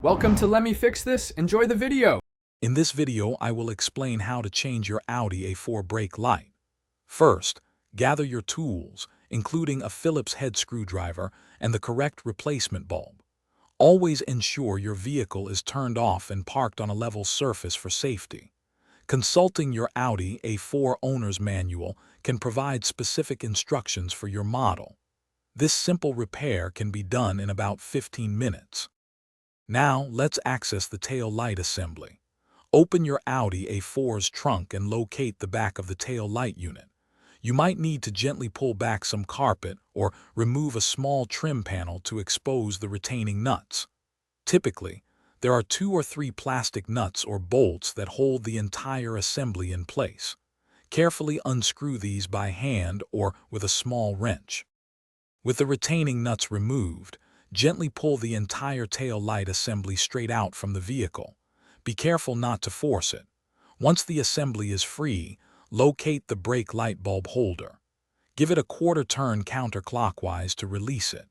Welcome to Let Me Fix This. Enjoy the video. In this video, I will explain how to change your Audi A4 brake light. First, gather your tools, including a Phillips head screwdriver and the correct replacement bulb. Always ensure your vehicle is turned off and parked on a level surface for safety. Consulting your Audi A4 owner's manual can provide specific instructions for your model. This simple repair can be done in about 15 minutes. Now, let's access the tail light assembly. Open your Audi A4's trunk and locate the back of the tail light unit. You might need to gently pull back some carpet or remove a small trim panel to expose the retaining nuts. Typically, there are 2 or 3 plastic nuts or bolts that hold the entire assembly in place. Carefully unscrew these by hand or with a small wrench. With the retaining nuts removed, gently pull the entire tail light assembly straight out from the vehicle. Be careful not to force it. Once the assembly is free, locate the brake light bulb holder. Give it a quarter turn counterclockwise to release it.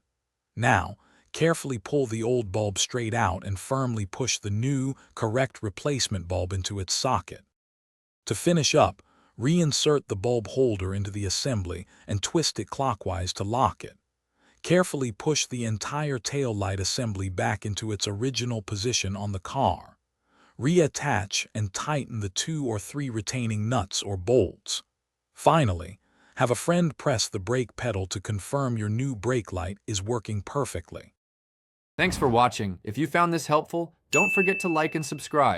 Now, carefully pull the old bulb straight out and firmly push the new, correct replacement bulb into its socket. To finish up, reinsert the bulb holder into the assembly and twist it clockwise to lock it. Carefully push the entire tail light assembly back into its original position on the car. Reattach and tighten the 2 or 3 retaining nuts or bolts. Finally, have a friend press the brake pedal to confirm your new brake light is working perfectly. Thanks for watching. If you found this helpful, don't forget to like and subscribe.